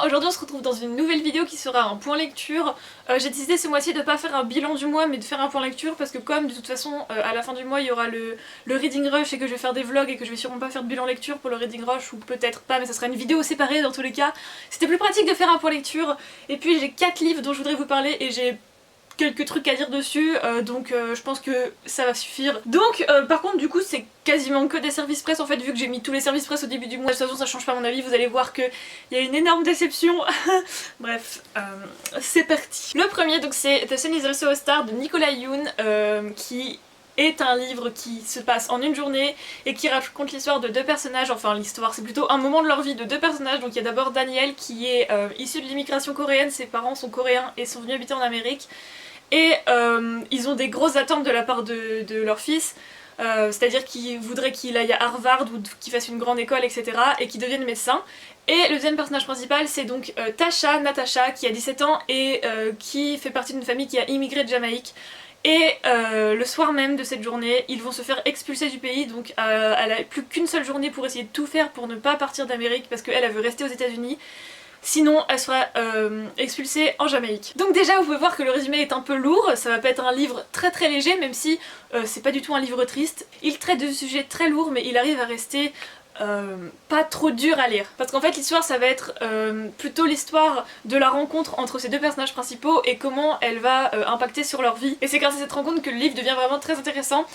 aujourd'hui on se retrouve dans une nouvelle vidéo qui sera un point lecture. J'ai décidé ce mois-ci de pas faire un bilan du mois mais de faire un point lecture parce que comme de toute façon à la fin du mois il y aura le reading rush et que je vais faire des vlogs et que je vais sûrement pas faire de bilan lecture pour le reading rush ou peut-être pas mais ça sera une vidéo séparée dans tous les cas. C'était plus pratique de faire un point lecture et puis j'ai 4 livres dont je voudrais vous parler et j'ai quelques trucs à dire dessus donc je pense que ça va suffire. Donc par contre du coup c'est quasiment que des services presse en fait vu que j'ai mis tous les services presse au début du mois. De toute façon ça change pas mon avis, vous allez voir qu'il y a une énorme déception. Bref, c'est parti. Le premier donc c'est The Sun is also a Star de Nicolas Yoon qui est un livre qui se passe en une journée et qui raconte l'histoire de 2 personnages, enfin l'histoire c'est plutôt un moment de leur vie de 2 personnages. Donc il y a d'abord Daniel qui est issu de l'immigration coréenne, ses parents sont coréens et sont venus habiter en Amérique. Et ils ont des grosses attentes de la part de leur fils, c'est-à-dire qu'ils voudraient qu'il aille à Harvard ou qu'il fasse une grande école, etc. et qu'il devienne médecin. Et le deuxième personnage principal c'est donc Natasha qui a 17 ans et qui fait partie d'une famille qui a immigré de Jamaïque. Et le soir même de cette journée, ils vont se faire expulser du pays, donc elle a plus qu'une seule journée pour essayer de tout faire pour ne pas partir d'Amérique parce qu'elle veut rester aux États-Unis. Sinon elle sera expulsée en Jamaïque. Donc déjà vous pouvez voir que le résumé est un peu lourd, ça va pas être un livre très léger même si c'est pas du tout un livre triste. Il traite de sujets très lourds mais il arrive à rester pas trop dur à lire. Parce qu'en fait l'histoire ça va être plutôt l'histoire de la rencontre entre ces 2 personnages principaux et comment elle va impacter sur leur vie. Et c'est grâce à cette rencontre que le livre devient vraiment très intéressant.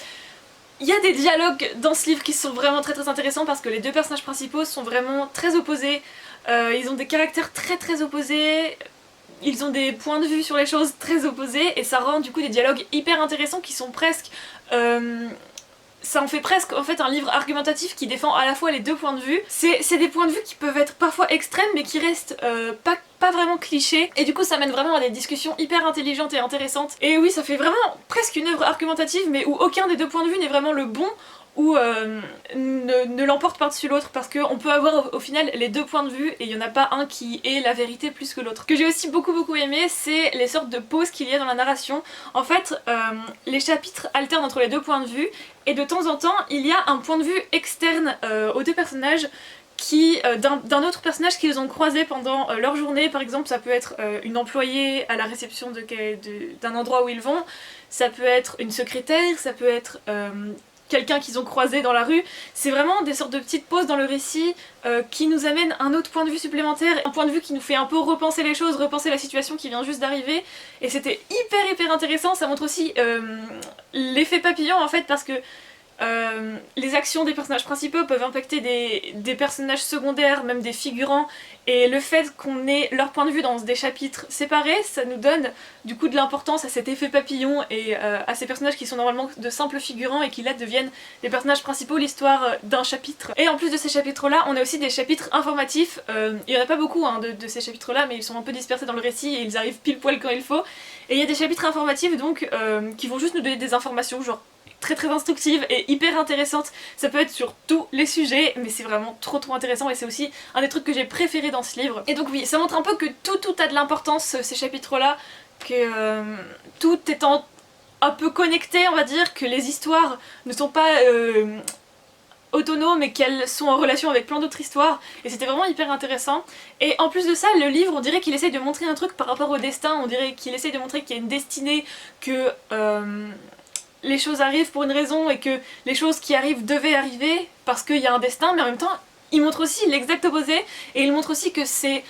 Il y a des dialogues dans ce livre qui sont vraiment très intéressants parce que les 2 personnages principaux sont vraiment très opposés. Ils ont des caractères très opposés, ils ont des points de vue sur les choses très opposés et ça rend du coup des dialogues hyper intéressants qui sont presque... ça en fait presque en fait un livre argumentatif qui défend à la fois les 2 points de vue. C'est des points de vue qui peuvent être parfois extrêmes mais qui restent pas vraiment clichés et du coup ça mène vraiment à des discussions hyper intelligentes et intéressantes. Et oui ça fait vraiment presque une œuvre argumentative mais où aucun des 2 points de vue n'est vraiment le bon ou ne l'emporte par-dessus l'autre parce qu'on peut avoir au final les 2 points de vue et il n'y en a pas un qui est la vérité plus que l'autre. Ce que j'ai aussi beaucoup aimé c'est les sortes de pauses qu'il y a dans la narration. En fait les chapitres alternent entre les 2 points de vue et de temps en temps il y a un point de vue externe aux 2 personnages qui d'un autre personnage qu'ils ont croisé pendant leur journée. Par exemple ça peut être une employée à la réception d'un endroit où ils vont, ça peut être une secrétaire, ça peut être quelqu'un qu'ils ont croisé dans la rue. C'est vraiment des sortes de petites pauses dans le récit qui nous amènent un autre point de vue supplémentaire, un point de vue qui nous fait un peu repenser les choses, repenser la situation qui vient juste d'arriver. Et c'était hyper intéressant, ça montre aussi l'effet papillon en fait parce que les actions des personnages principaux peuvent impacter des personnages secondaires, même des figurants, et le fait qu'on ait leur point de vue dans des chapitres séparés, ça nous donne du coup de l'importance à cet effet papillon et à ces personnages qui sont normalement de simples figurants et qui là deviennent des personnages principaux, l'histoire d'un chapitre. Et en plus de ces chapitres là, on a aussi des chapitres informatifs. Il y en a pas beaucoup hein, de ces chapitres là, mais ils sont un peu dispersés dans le récit et ils arrivent pile poil quand il faut. Et il y a des chapitres informatifs donc qui vont juste nous donner des informations genre très instructive et hyper intéressante. Ça peut être sur tous les sujets mais c'est vraiment trop intéressant et c'est aussi un des trucs que j'ai préféré dans ce livre. Et donc oui, ça montre un peu que tout a de l'importance ces chapitres là, que tout étant un peu connecté on va dire, que les histoires ne sont pas autonomes et qu'elles sont en relation avec plein d'autres histoires et c'était vraiment hyper intéressant. Et en plus de ça le livre on dirait qu'il essaye de montrer un truc par rapport au destin, on dirait qu'il essaye de montrer qu'il y a une destinée, que les choses arrivent pour une raison et que les choses qui arrivent devaient arriver parce qu'il y a un destin, mais en même temps il montre aussi l'exact opposé et il montre aussi que c'est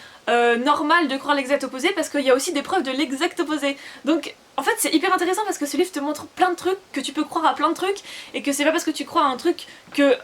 normal de croire l'exact opposé parce qu'il y a aussi des preuves de l'exact opposé. Donc en fait c'est hyper intéressant parce que ce livre te montre plein de trucs, que tu peux croire à plein de trucs et que c'est pas parce que tu crois à un truc que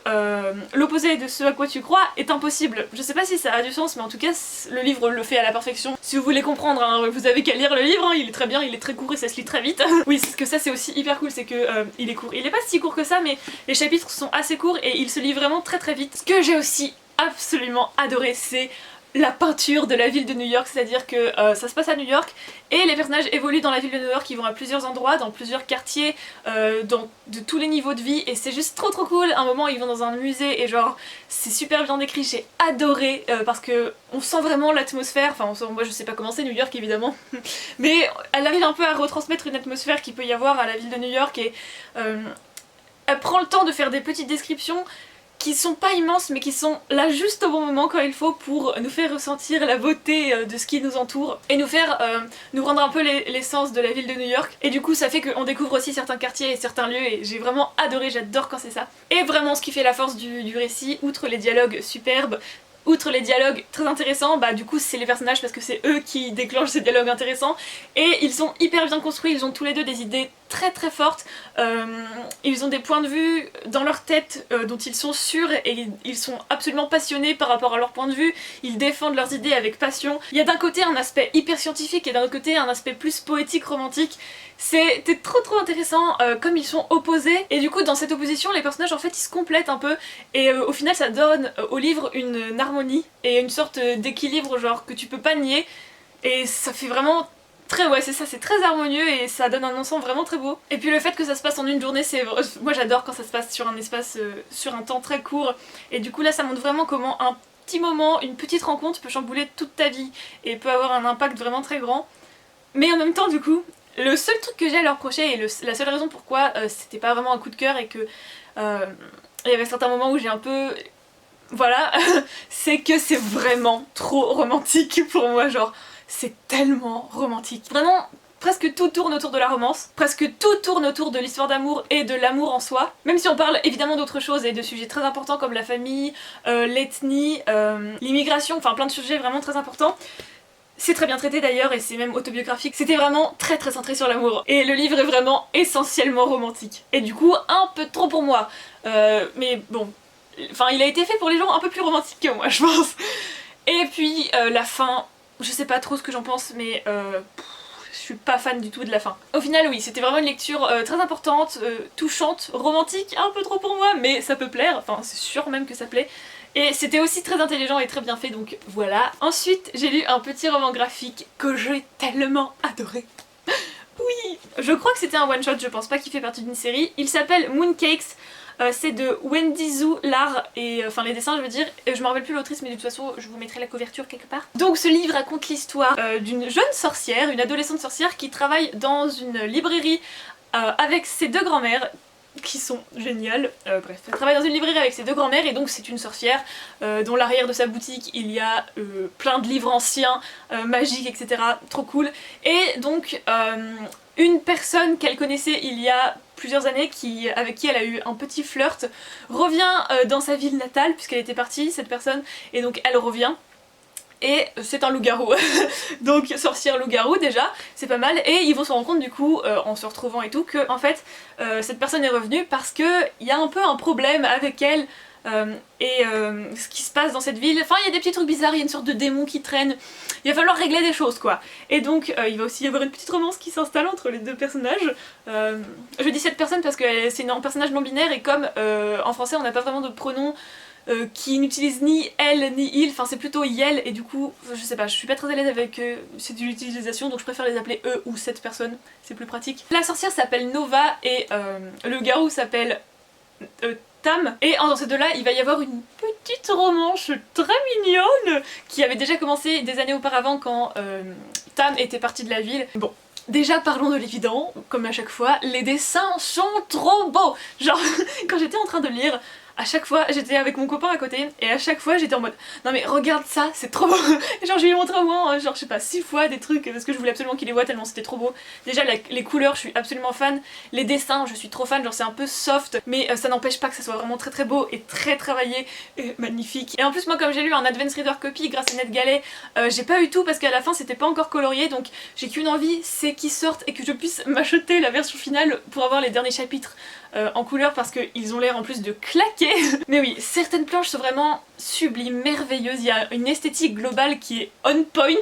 l'opposé de ce à quoi tu crois est impossible. Je sais pas si ça a du sens mais en tout cas le livre le fait à la perfection. Si vous voulez comprendre hein, vous avez qu'à lire le livre, hein, il est très bien, il est très court et ça se lit très vite. Oui c'est que ça c'est aussi hyper cool, c'est que il est court. Il est pas si court que ça mais les chapitres sont assez courts et il se lit vraiment très vite. Ce que j'ai aussi absolument adoré c'est la peinture de la ville de New York, c'est-à-dire que ça se passe à New York et les personnages évoluent dans la ville de New York, ils vont à plusieurs endroits, dans plusieurs quartiers, de tous les niveaux de vie et c'est juste trop cool. À un moment ils vont dans un musée et genre c'est super bien décrit, j'ai adoré parce que on sent vraiment l'atmosphère, enfin moi je sais pas comment c'est New York évidemment, mais elle arrive un peu à retransmettre une atmosphère qu'il peut y avoir à la ville de New York et elle prend le temps de faire des petites descriptions qui sont pas immenses mais qui sont là juste au bon moment quand il faut pour nous faire ressentir la beauté de ce qui nous entoure et nous faire nous rendre un peu l'essence de la ville de New York. Et du coup ça fait qu'on découvre aussi certains quartiers et certains lieux et j'ai vraiment adoré, j'adore quand c'est ça. Et vraiment ce qui fait la force du récit, outre les dialogues superbes, outre les dialogues très intéressants, bah du coup c'est les personnages parce que c'est eux qui déclenchent ces dialogues intéressants et ils sont hyper bien construits, ils ont tous les deux des idées très fortes, ils ont des points de vue dans leur tête dont ils sont sûrs et ils sont absolument passionnés par rapport à leur point de vue, ils défendent leurs idées avec passion. Il y a d'un côté un aspect hyper scientifique et d'un autre côté un aspect plus poétique, romantique. C'était trop intéressant comme ils sont opposés et du coup dans cette opposition les personnages en fait ils se complètent un peu et au final ça donne au livre une harmonie et une sorte d'équilibre genre que tu peux pas nier et ça fait vraiment très, ouais c'est ça, c'est très harmonieux et ça donne un ensemble vraiment très beau. Et puis le fait que ça se passe en une journée, c'est moi j'adore quand ça se passe sur un espace, sur un temps très court et du coup là ça montre vraiment comment un petit moment, une petite rencontre peut chambouler toute ta vie et peut avoir un impact vraiment très grand. Mais en même temps du coup le seul truc que j'ai à leur reprocher et la seule raison pourquoi c'était pas vraiment un coup de cœur et que il y avait certains moments où j'ai un peu... Voilà, c'est que c'est vraiment trop romantique pour moi, genre c'est tellement romantique. Vraiment, presque tout tourne autour de la romance, presque tout tourne autour de l'histoire d'amour et de l'amour en soi. Même si on parle évidemment d'autres choses et de sujets très importants comme la famille, l'ethnie, l'immigration, enfin plein de sujets vraiment très importants. C'est très bien traité d'ailleurs et c'est même autobiographique. C'était vraiment très centré sur l'amour. Et le livre est vraiment essentiellement romantique. Et du coup, un peu trop pour moi. Mais bon, enfin il a été fait pour les gens un peu plus romantiques que moi, je pense. Et puis la fin, je sais pas trop ce que j'en pense, mais je suis pas fan du tout de la fin. Au final oui, c'était vraiment une lecture très importante, touchante, romantique, un peu trop pour moi, mais ça peut plaire, enfin c'est sûr même que ça plaît. Et c'était aussi très intelligent et très bien fait, donc voilà. Ensuite, j'ai lu un petit roman graphique que j'ai tellement adoré. Oui, je crois que c'était un one-shot, je pense pas qu'il fait partie d'une série. Il s'appelle Mooncakes, c'est de Wendy Zhu, l'art et enfin les dessins je veux dire. Je me rappelle plus l'autrice mais de toute façon je vous mettrai la couverture quelque part. Donc ce livre raconte l'histoire d'une jeune sorcière, une adolescente sorcière qui travaille dans une librairie avec ses deux grands-mères qui sont géniales. Bref, elle travaille dans une librairie avec ses deux grands-mères et donc c'est une sorcière dont l'arrière de sa boutique il y a plein de livres anciens, magiques, etc. Trop cool. Et donc une personne qu'elle connaissait il y a plusieurs années avec qui elle a eu un petit flirt revient dans sa ville natale puisqu'elle était partie cette personne et donc elle revient. Et c'est un loup-garou, donc sorcière loup-garou déjà, c'est pas mal, et ils vont se rendre compte du coup, en se retrouvant et tout, que en fait cette personne est revenue parce que il y a un peu un problème avec elle ce qui se passe dans cette ville, enfin il y a des petits trucs bizarres, il y a une sorte de démon qui traîne, il va falloir régler des choses quoi. Et donc il va aussi y avoir une petite romance qui s'installe entre les deux personnages. Je dis cette personne parce que c'est un personnage non binaire et comme en français on n'a pas vraiment de pronom qui n'utilise ni elle ni il, enfin c'est plutôt yel et du coup je sais pas, je suis pas très à l'aise avec cette utilisation donc je préfère les appeler eux ou cette personne, c'est plus pratique. La sorcière s'appelle Nova et le garou s'appelle Tam, et dans ces deux-là il va y avoir une petite romance très mignonne qui avait déjà commencé des années auparavant quand Tam était partie de la ville. Bon, déjà parlons de l'évident, comme à chaque fois, les dessins sont trop beaux. Genre quand j'étais en train de lire, à chaque fois j'étais avec mon copain à côté et à chaque fois j'étais en mode non mais regarde ça, c'est trop beau. Et genre je lui ai montré au moins genre je sais pas 6 fois des trucs parce que je voulais absolument qu'il les voit tellement c'était trop beau. Déjà les couleurs je suis absolument fan, les dessins je suis trop fan, genre c'est un peu soft mais ça n'empêche pas que ça soit vraiment très beau et très travaillé et magnifique. Et en plus moi comme j'ai lu un Advance Reader Copy grâce à NetGalley, j'ai pas eu tout parce qu'à la fin c'était pas encore colorié donc j'ai qu'une envie, c'est qu'ils sortent et que je puisse m'acheter la version finale pour avoir les derniers chapitres en couleur parce qu'ils ont l'air en plus de claquer. Mais oui, certaines planches sont vraiment sublimes, merveilleuses, il y a une esthétique globale qui est on point.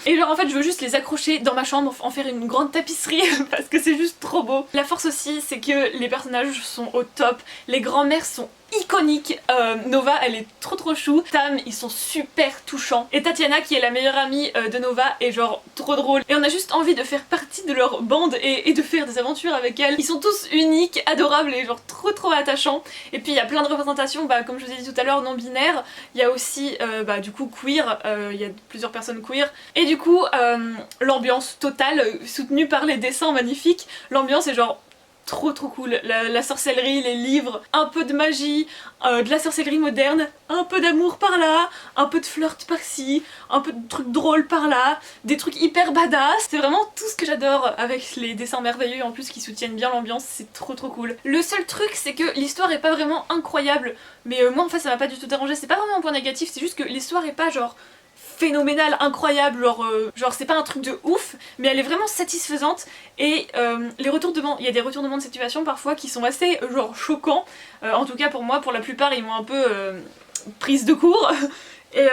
Et genre en fait je veux juste les accrocher dans ma chambre, en faire une grande tapisserie parce que c'est juste trop beau. La force aussi c'est que les personnages sont au top, les grands-mères sont iconique, Nova elle est trop chou, Tam ils sont super touchants et Tatiana qui est la meilleure amie de Nova est genre trop drôle et on a juste envie de faire partie de leur bande et de faire des aventures avec elle. Ils sont tous uniques, adorables et genre trop attachants. Et puis il y a plein de représentations, comme je vous ai dit tout à l'heure, non binaires, il y a aussi du coup queer, il y a plusieurs personnes queer et du coup l'ambiance totale soutenue par les dessins magnifiques, l'ambiance est genre trop cool. La sorcellerie, les livres, un peu de magie, de la sorcellerie moderne, un peu d'amour par là, un peu de flirt par-ci, un peu de trucs drôles par là, des trucs hyper badass. C'est vraiment tout ce que j'adore avec les dessins merveilleux en plus qui soutiennent bien l'ambiance, c'est trop cool. Le seul truc c'est que l'histoire est pas vraiment incroyable, mais moi en fait ça m'a pas du tout dérangé, c'est pas vraiment un point négatif, c'est juste que l'histoire est pas genre phénoménale, incroyable, genre c'est pas un truc de ouf, mais elle est vraiment satisfaisante et les retournements, il y a des retournements de situation parfois qui sont assez genre choquants, en tout cas pour moi, pour la plupart ils m'ont un peu prise de court et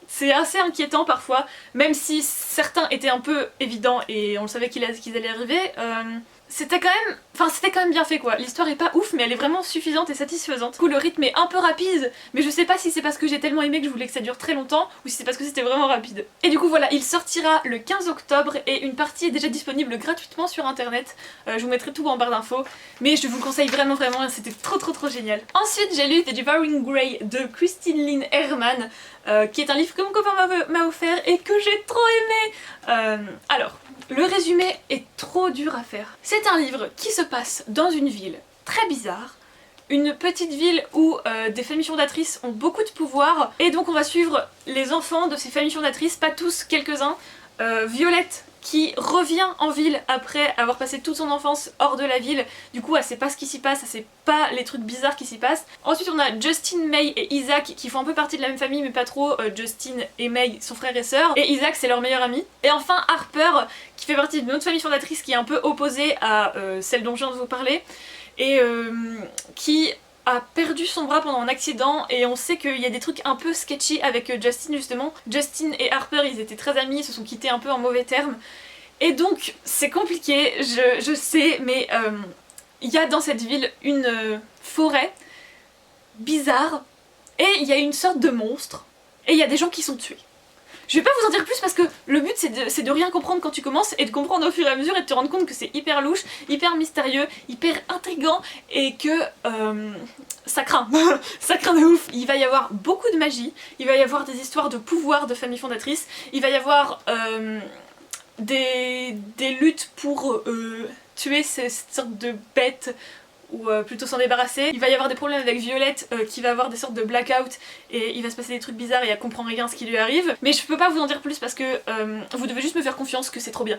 c'est assez inquiétant parfois, même si certains étaient un peu évidents et on le savait qu'ils allaient arriver. C'était quand même bien fait quoi. L'histoire est pas ouf mais elle est vraiment suffisante et satisfaisante. Du coup le rythme est un peu rapide mais je sais pas si c'est parce que j'ai tellement aimé que je voulais que ça dure très longtemps ou si c'est parce que c'était vraiment rapide. Et du coup voilà, il sortira le 15 octobre et une partie est déjà disponible gratuitement sur internet. Je vous mettrai tout en barre d'infos mais je vous le conseille vraiment c'était trop génial. Ensuite j'ai lu The Devouring Grey de Christine Lynn Herman qui est un livre que mon copain m'a offert et que j'ai trop aimé. Alors, le résumé est trop dur à faire. C'est un livre qui se passe dans une ville très bizarre, une petite ville où des familles fondatrices ont beaucoup de pouvoir et donc on va suivre les enfants de ces familles fondatrices, pas tous, quelques-uns. Violette qui revient en ville après avoir passé toute son enfance hors de la ville, du coup elle sait pas ce qui s'y passe, elle sait pas les trucs bizarres qui s'y passent. Ensuite on a Justin, May et Isaac qui font un peu partie de la même famille mais pas trop, Justin et May sont frères et sœurs, et Isaac c'est leur meilleur ami. Et enfin Harper qui fait partie d'une autre famille fondatrice qui est un peu opposée à celle dont je viens de vous parler, et qui a perdu son bras pendant un accident et on sait qu'il y a des trucs un peu sketchy avec Justin justement. Justin et Harper ils étaient très amis, ils se sont quittés un peu en mauvais termes et donc c'est compliqué, je sais, mais il y a dans cette ville une forêt bizarre et il y a une sorte de monstre et il y a des gens qui sont tués. Je vais pas vous en dire plus parce que le but c'est de rien comprendre quand tu commences et de comprendre au fur et à mesure et de te rendre compte que c'est hyper louche, hyper mystérieux, hyper intriguant et que ça craint, ça craint de ouf. Il va y avoir beaucoup de magie, il va y avoir des histoires de pouvoir de familles fondatrices, il va y avoir des luttes pour tuer cette sorte de bêtes ou plutôt s'en débarrasser. Il va y avoir des problèmes avec Violette qui va avoir des sortes de blackout et il va se passer des trucs bizarres et elle comprend rien ce qui lui arrive. Mais je peux pas vous en dire plus parce que vous devez juste me faire confiance que c'est trop bien.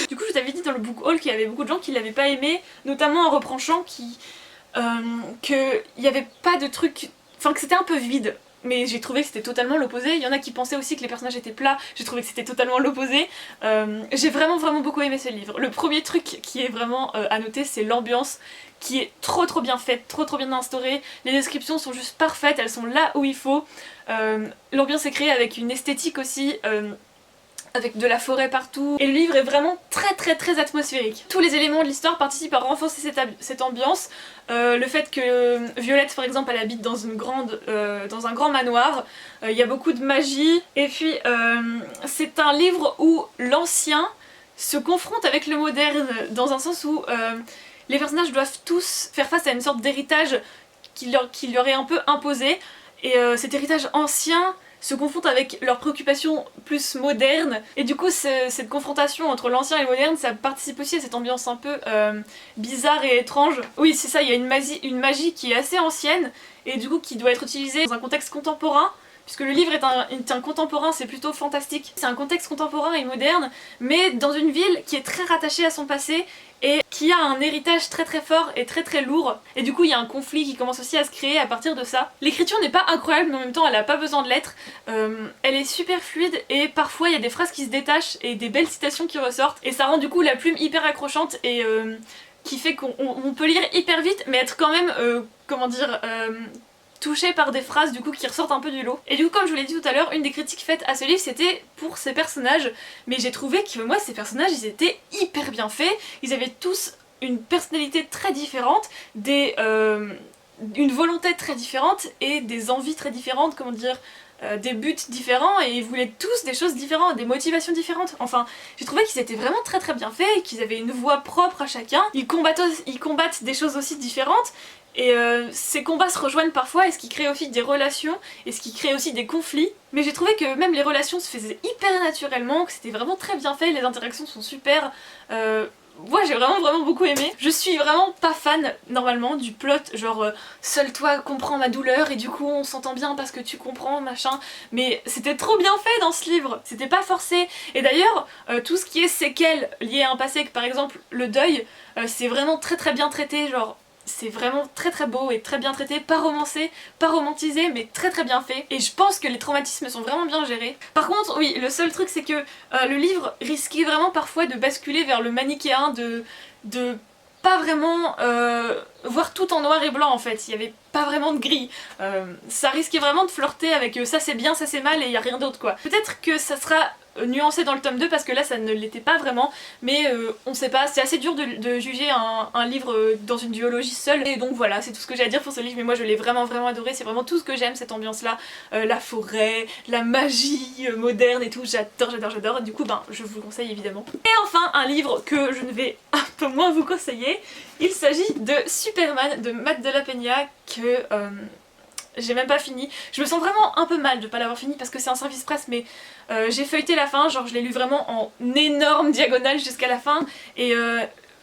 Du coup je vous avais dit dans le book haul qu'il y avait beaucoup de gens qui l'avaient pas aimé, notamment en reprochant qu'il y avait pas de trucs... Enfin que c'était un peu vide. Mais j'ai trouvé que c'était totalement l'opposé. Il y en a qui pensaient aussi que les personnages étaient plats, j'ai trouvé que c'était totalement l'opposé. J'ai vraiment beaucoup aimé ce livre. Le premier truc qui est vraiment à noter, c'est l'ambiance qui est trop bien faite, trop bien instaurée. Les descriptions sont juste parfaites, elles sont là où il faut. L'ambiance est créée avec une esthétique aussi, avec de la forêt partout, et le livre est vraiment très atmosphérique. Tous les éléments de l'histoire participent à renforcer cette ambiance. Le fait que Violette par exemple elle habite dans un grand manoir, il y a beaucoup de magie, et puis c'est un livre où l'ancien se confronte avec le moderne, dans un sens où les personnages doivent tous faire face à une sorte d'héritage qui leur est un peu imposé, et cet héritage ancien se confrontent avec leurs préoccupations plus modernes, et du coup cette confrontation entre l'ancien et le moderne ça participe aussi à cette ambiance un peu bizarre et étrange. Oui c'est ça, il y a une magie qui est assez ancienne et du coup qui doit être utilisée dans un contexte contemporain, puisque le livre est un contemporain, c'est plutôt fantastique. C'est un contexte contemporain et moderne, mais dans une ville qui est très rattachée à son passé et qui a un héritage très fort et très lourd, et du coup il y a un conflit qui commence aussi à se créer à partir de ça. L'écriture n'est pas incroyable mais en même temps elle a pas besoin de l'être, elle est super fluide et parfois il y a des phrases qui se détachent et des belles citations qui ressortent et ça rend du coup la plume hyper accrochante et qui fait qu'on peut lire hyper vite mais être quand même, comment dire, touché par des phrases du coup qui ressortent un peu du lot. Et du coup comme je vous l'ai dit tout à l'heure, une des critiques faites à ce livre c'était pour ses personnages, mais j'ai trouvé que moi ces personnages ils étaient hyper bien faits, ils avaient tous une personnalité très différente, une volonté très différente et des envies très différentes, comment dire, des buts différents, et ils voulaient tous des choses différentes, des motivations différentes. Enfin, j'ai trouvé qu'ils étaient vraiment très bien faits, qu'ils avaient une voix propre à chacun, ils combattent des choses aussi différentes, et ces combats se rejoignent parfois, et ce qui crée aussi des relations, et ce qui crée aussi des conflits. Mais j'ai trouvé que même les relations se faisaient hyper naturellement, que c'était vraiment très bien fait, les interactions sont super. moi j'ai vraiment beaucoup aimé. Je suis vraiment pas fan normalement du plot genre seul toi comprends ma douleur et du coup on s'entend bien parce que tu comprends machin, mais c'était trop bien fait dans ce livre, c'était pas forcé. Et d'ailleurs tout ce qui est séquelles liées à un passé, par exemple le deuil, c'est vraiment très bien traité, genre c'est vraiment très beau et très bien traité, pas romancé, pas romantisé, mais très bien fait. Et je pense que les traumatismes sont vraiment bien gérés. Par contre, oui, le seul truc c'est que le livre risquait vraiment parfois de basculer vers le manichéen, de pas vraiment voir tout en noir et blanc en fait, il y avait pas vraiment de gris. Ça risquait vraiment de flirter avec ça c'est bien, ça c'est mal et il y a rien d'autre quoi. Peut-être que ça sera nuancé dans le tome 2 parce que là ça ne l'était pas vraiment, mais on sait pas, c'est assez dur de juger un livre dans une duologie seule. Et donc voilà, c'est tout ce que j'ai à dire pour ce livre, mais moi je l'ai vraiment adoré, c'est vraiment tout ce que j'aime, cette ambiance là, la forêt, la magie moderne et tout, j'adore, et du coup ben je vous le conseille évidemment. Et enfin un livre que je ne vais un peu moins vous conseiller, il s'agit de Superman de Matt de la Peña que j'ai même pas fini. Je me sens vraiment un peu mal de pas l'avoir fini parce que c'est un service presse, mais j'ai feuilleté la fin, genre je l'ai lu vraiment en énorme diagonale jusqu'à la fin et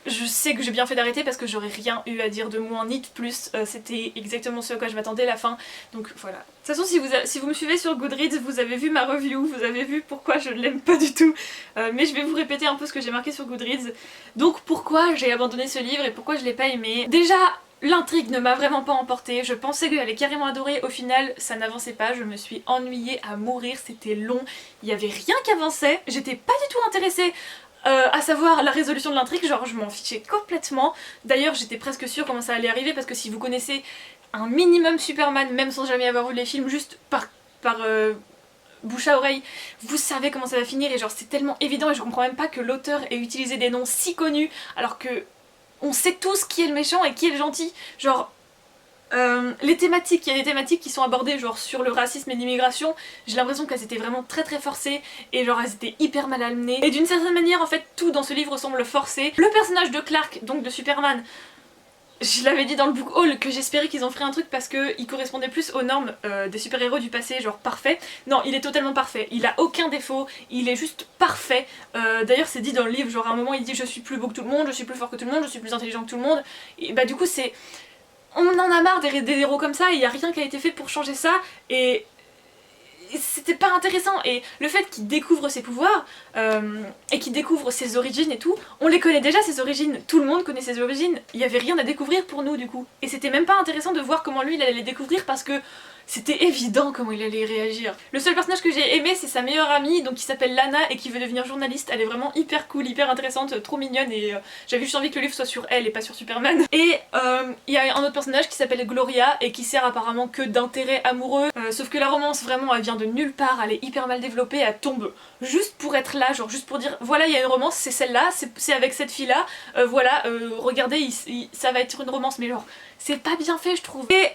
je sais que j'ai bien fait d'arrêter parce que j'aurais rien eu à dire de moins ni de plus, c'était exactement ce à quoi je m'attendais la fin, donc voilà. De toute façon si vous me suivez sur Goodreads, vous avez vu ma review, vous avez vu pourquoi je ne l'aime pas du tout, mais je vais vous répéter un peu ce que j'ai marqué sur Goodreads. Donc pourquoi j'ai abandonné ce livre et pourquoi je l'ai pas aimé. Déjà, l'intrigue ne m'a vraiment pas emportée, je pensais que j'allais carrément adorer, au final ça n'avançait pas, je me suis ennuyée à mourir, c'était long, il y avait rien qui avançait, j'étais pas du tout intéressée à savoir la résolution de l'intrigue, genre je m'en fichais complètement. D'ailleurs j'étais presque sûre comment ça allait arriver parce que si vous connaissez un minimum Superman, même sans jamais avoir vu les films, juste par bouche à oreille, vous savez comment ça va finir et genre c'est tellement évident et je comprends même pas que l'auteur ait utilisé des noms si connus alors que on sait tous qui est le méchant et qui est le gentil. Genre les thématiques, il y a des thématiques qui sont abordées genre sur le racisme et l'immigration, j'ai l'impression qu'elles étaient vraiment très forcées et genre elles étaient hyper mal amenées. Et d'une certaine manière en fait tout dans ce livre semble forcé. Le personnage de Clark, donc de Superman, je l'avais dit dans le book haul que j'espérais qu'ils en feraient un truc parce qu'il correspondait plus aux normes des super-héros du passé, genre parfait. Non, il est totalement parfait, il a aucun défaut, il est juste parfait. D'ailleurs c'est dit dans le livre, genre à un moment il dit je suis plus beau que tout le monde, je suis plus fort que tout le monde, je suis plus intelligent que tout le monde. Et bah du coup c'est... On en a marre des héros comme ça, il n'y a rien qui a été fait pour changer ça et c'était pas intéressant. Et le fait qu'il découvre ses pouvoirs et qu'il découvre ses origines et tout, on les connaît déjà ses origines, tout le monde connaît ses origines, il y avait rien à découvrir pour nous du coup. Et c'était même pas intéressant de voir comment lui il allait les découvrir parce que c'était évident comment il allait réagir. Le seul personnage que j'ai aimé c'est sa meilleure amie, donc qui s'appelle Lana et qui veut devenir journaliste. Elle est vraiment hyper cool, hyper intéressante, trop mignonne et j'avais juste envie que le livre soit sur elle et pas sur Superman. Et il y a un autre personnage qui s'appelle Gloria et qui sert apparemment que d'intérêt amoureux, sauf que la romance vraiment elle vient de nulle part, elle est hyper mal développée, elle tombe juste pour être là, genre juste pour dire voilà il y a une romance, c'est celle-là, c'est avec cette fille là, voilà, regardez ça va être une romance, mais genre c'est pas bien fait je trouve. Et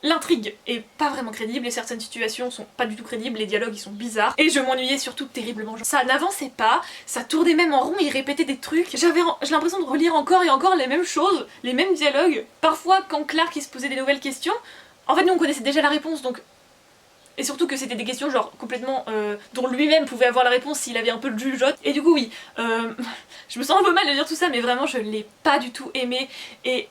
l'intrigue est pas vraiment crédible et certaines situations sont pas du tout crédibles, les dialogues ils sont bizarres et je m'ennuyais surtout terriblement. Ça n'avançait pas, ça tournait même en rond, il répétait des trucs. J'ai l'impression de relire encore et encore les mêmes choses, les mêmes dialogues. Parfois quand Clark il se posait des nouvelles questions, en fait nous on connaissait déjà la réponse donc... Et surtout que c'était des questions genre complètement dont lui-même pouvait avoir la réponse s'il avait un peu de jugeote. Et du coup oui, je me sens un peu mal de dire tout ça mais vraiment je l'ai pas du tout aimé et...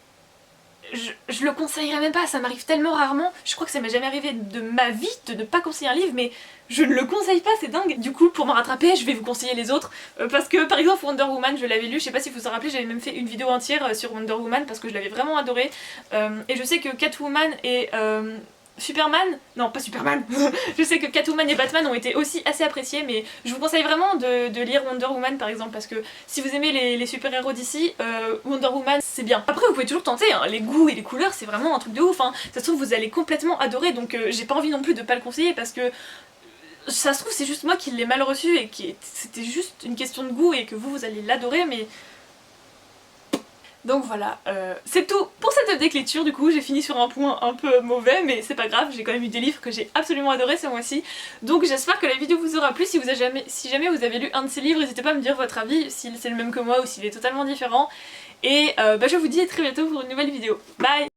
Je le conseillerais même pas, ça m'arrive tellement rarement, je crois que ça m'est jamais arrivé de ma vie de ne pas conseiller un livre, mais je ne le conseille pas, c'est dingue. Du coup pour me rattraper je vais vous conseiller les autres, parce que par exemple Wonder Woman je l'avais lu, je sais pas si vous vous en rappelez, j'avais même fait une vidéo entière sur Wonder Woman parce que je l'avais vraiment adoré, et je sais que Catwoman et... Superman, non pas Superman, je sais que Catwoman et Batman ont été aussi assez appréciés, mais je vous conseille vraiment de lire Wonder Woman par exemple parce que si vous aimez les super-héros d'ici, Wonder Woman c'est bien. Après vous pouvez toujours tenter, hein, les goûts et les couleurs c'est vraiment un truc de ouf, hein. Ça se trouve vous allez complètement adorer donc j'ai pas envie non plus de pas le conseiller parce que ça se trouve c'est juste moi qui l'ai mal reçu et que c'était juste une question de goût et que vous allez l'adorer mais... Donc voilà, c'est tout pour cette update lecture. Du coup j'ai fini sur un point un peu mauvais mais c'est pas grave, j'ai quand même eu des livres que j'ai absolument adoré ce mois-ci. Donc j'espère que la vidéo vous aura plu. Si jamais vous avez lu un de ces livres, n'hésitez pas à me dire votre avis, si c'est le même que moi ou s'il est totalement différent. Et je vous dis à très bientôt pour une nouvelle vidéo. Bye!